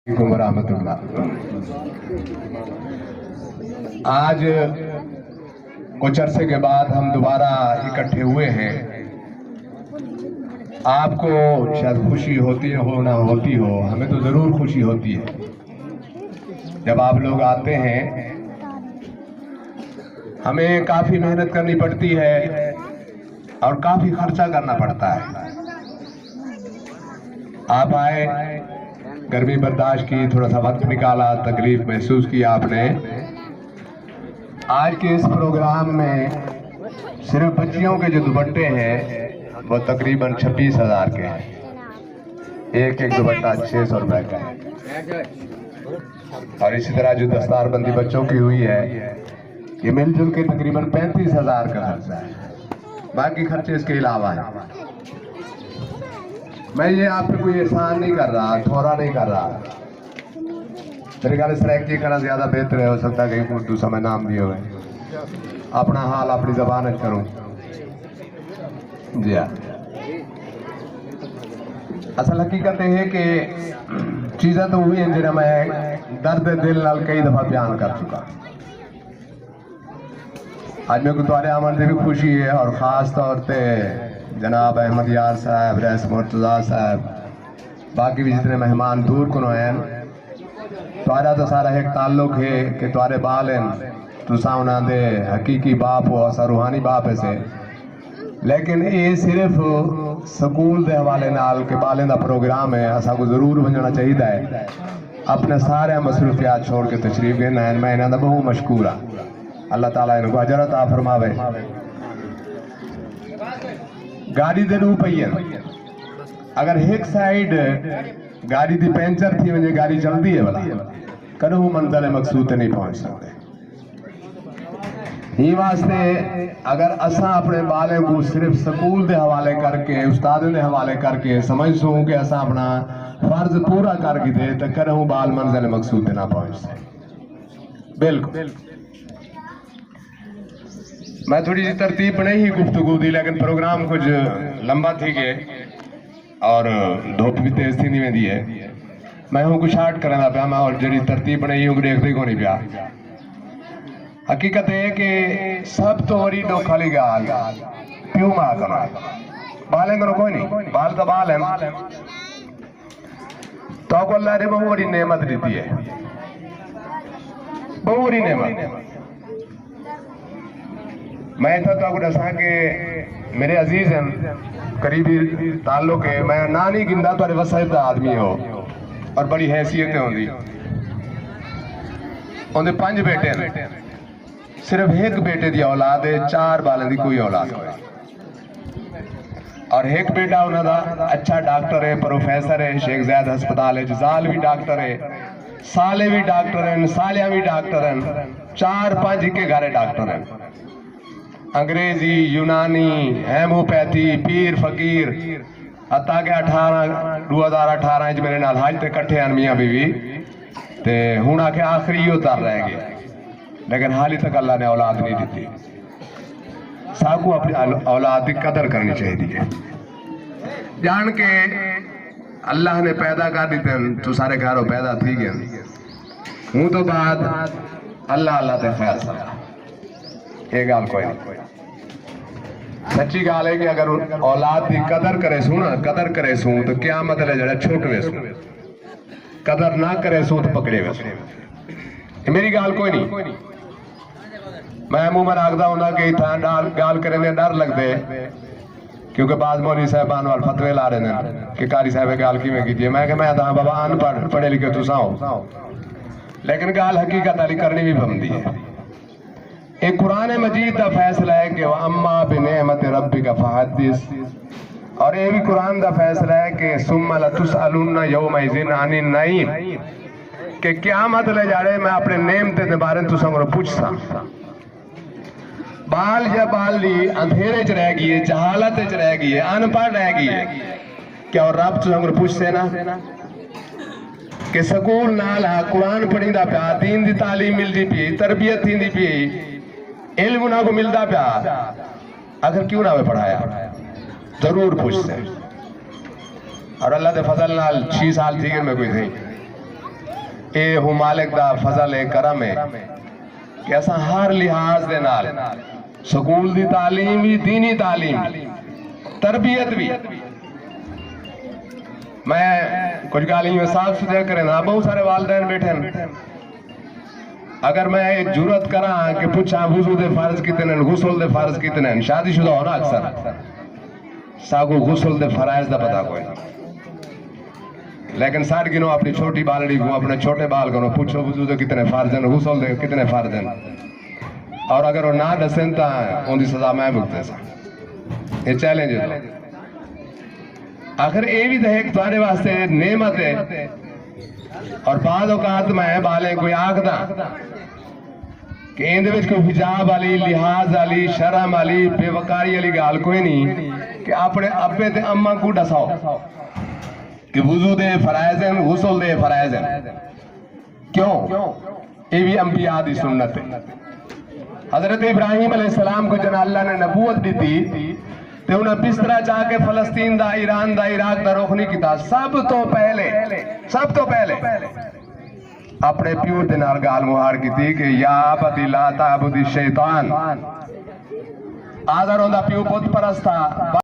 वरहमतुल्लाह। आज कुछ अरसे के बाद हम दोबारा इकट्ठे हुए हैं। आपको शायद खुशी होती हो ना होती हो, हमें तो ज़रूर खुशी होती है जब आप लोग आते हैं। हमें काफ़ी मेहनत करनी पड़ती है और काफ़ी खर्चा करना पड़ता है। आप आए, गर्मी बर्दाश्त की, थोड़ा सा वक्त निकाला, तकलीफ महसूस की आपने। आज के इस प्रोग्राम में सिर्फ बच्चियों के जो दुपट्टे हैं वो तकरीबन 26,000 के हैं। एक एक दुपट्टा 600 रुपए का है। और इसी तरह जो दस्तारबंदी बच्चों की हुई है ये मिलजुल के तकरीबन 35,000 का खर्चा है। बाकी खर्चे इसके अलावा है। मैं ये आप पे कोई एहसान नहीं कर रहा, थोड़ा नहीं कर रहा। मेरे ख्याल से ये करना ज़्यादा बेहतर है। हो सकता है कहीं उर्दू समय नाम दिए हुए अपना हाल अपनी ज़बान करूँ। जी हाँ, असल हकीकत है कि चीज़ें तो हुई हैं जिन्हें मैं दर्द दिल नाल कई दफ़ा बयान कर चुका। आज मेरे को तुम्हारे आमन से भी खुशी है और ख़ास तौर पर जनाब अहमद यार साहब, रईस मुर्तज़ा साहब, बाकी भी जितने मेहमान दूर को हैं, तुम्हारा तो सारा एक ताल्लुक है कि तुम्हारे बाल हैं तुसा उन्होंने दे हकीकी बाप हो, असा रूहानी बाप है से। लेकिन ये सिर्फ स्कूल के हवाले नाल के बालें का प्रोग्राम है। असा को जरूर बनना चाहिए है। अपने सारे मसरूफियात छोड़ के तशरीफ लेना है। मैं इन्हों का बहुत मशकूर हाँ। अल्लाह ताला इनको अजर अता फरमावे। गाड़ी दे रूप अगर एक साइड गाड़ी की पंचर थी वजे गाड़ी चलती है वाला कदों मंजिल मकसूद नहीं पहुंच सकते। ये वास्ते अगर असा अपने बालें को सिर्फ स्कूल के हवाले करके उस्तादों के हवाले करके समझसूँ कि असा अपना फर्ज पूरा करके दे तो कदों बाल मंजिल मकसूद ना पहुंच सके। बिल्कुल मैं थोड़ी सी तरतीब नहीं ही गुफ्तगू दी, लेकिन प्रोग्राम कुछ लंबा थी गए और धूप भी तेज थी नहीं दी है। मैं हूँ कुछ शार्ट करना पाया मैं और जी तरतीब नहीं हूँ देखते को नहीं पाया। हकीकत है कि सब तो वही दुख वाली गाल प्यू मां करो बालें करो कोई नहीं, बाल तो बाल है। तो को अल्लाह ने बहुत बड़ी नेमत दी है, बहुत बड़ी नेमत। मैं तो दसा कि मेरे अजीज हैं, करीबी ताल्लुक है। मैं ना नहीं गिनता थोड़े वसैत का आदमी हो और बड़ी हैसियत होंगी। उन्हें 5 बेटे हैं, सिर्फ एक बेटे की औलाद है, 4 बालों की कोई औलाद नहीं। और एक बेटा उन्होंने अच्छा डॉक्टर है, प्रोफेसर है, शेख ज़ैद हस्पताल है। जाल भी डॉक्टर है, साले भी डॉक्टर हैं, सालियाँ भी डॉक्टर हैं। 4-5 के घरे डॉक्टर हैं। अंग्रेजी, यूनानी, हेमोपैथी, पीर फकीर हत्ता के 2018 मेरे नाल हज ते कट्ठे हैं मियाँ बीवी ते हुण आखे आखिरी उतर रह गया। लेकिन हाली तक अल्लाह ने औलाद नहीं दी। सबको अपनी औलाद की कदर करनी चाहिए। जान के अल्लाह ने पैदा कर दी तू सारे घरों पैदा थी गए हूँ तो बाद अल्लाह अल्लाह ते खैर सका। ये गाल कोई नहीं, सच्ची गाल है कि अगर औलाद की कदर करे सू ना, कदर करे सू तो क्या मतलब जरा छुट वे सू, कदर ना करे सू तो पकड़े वे सू। मेरी गाल कोई नहीं। मैं मुंह में रखता हूँ कि इतना गाल करने डर लगते क्योंकि बाद मौलवी साहबान वाल फतवे ला रहे हैं कि कारी साहब गाल की मैं तो बाबा अनपढ़ पढ़े लिखे तुसा हो, लेकिन गाल हकीकत वाली करनी भी बनती है। एक कुरान मजीद का फैसला है कि अम्मा बिनेमत रब्बी का फहदिस, और ये भी कुरान का फैसला है कि सुम्मा लतुसअलुन्ना यौमइज़िन अनिन नईम, कि क़यामत ले जाड़े मैं अपने नेमते के बारे में तुसा को पूछता। बाल या बाली अंधेरे च रह गई है, जहालत च रह गई है, अनपढ़ रह गई है, क्या और रब तुसा को पूछते ना कि स्कूल नाल कुरान पढ़ी दा पिया, दीन दी तालीम मिलती पी, तरबियत थी पी, इल्म उन्हों को मिलता पिया, आखिर क्यों ना वे पढ़ाया? जरूर पूछते। और अल्लाह के फजल नाल 6 साल थी मैं कोई थी اے ہو مالک دا فضل کرم ہے کہ اساں ہر لحاظ دے نال سکول دی تعلیم بھی دینی تعلیم تربیت بھی میں کچھ گالی میں صاف ستھرا کریں نا بہت سارے والدین بیٹھے ہیں اگر میں ایک جرت کراں کہ پوچھاں وضو دے فرض کتنے ہیں غسل دے فرض کتنے ہیں شادی شدہ ہونا اکثر ساگو غسل دے فرائض دا پتہ کوئی لیکن ساڑھ گنو اپنی چھوٹی بالڑی کو اپنے چھوٹے بال کو پوچھو وضو دے کتنے فرض ہیں غسل دے کتنے فرض ہیں اور اگر وہ نہ دسیں تا ان دی سزا میں بھگتے سا یہ چیلنج ہے آخر اے بھی ایک تمہارے واسطے نعمت ہے اور بعض اوقات میں بالیں کوئی آنکھ دا کہ اندے وچ کوئی حجاب والی لحاظ والی شرم والی بے وقاری والی گال کوئی نہیں کہ اپنے ابے تے اماں کو ڈساؤ کہ وضو دے فرائض ہیں غسل دے فرائض ہیں کیوں یہ بھی انبیاء دی سنت ہے حضرت ابراہیم علیہ السلام کو جن اللہ نے نبوت دی تھی تے انہیں بسترہ چاہ کے فلسطین دا ایران دا عراق دا رخ نہیں کیتا سب تو پہلے اپنے پیو دے نال گال مہار کی تھی کہ یا ابتی لا تعبدی شیطان آدھر ہوندا پیو بت پرست تھا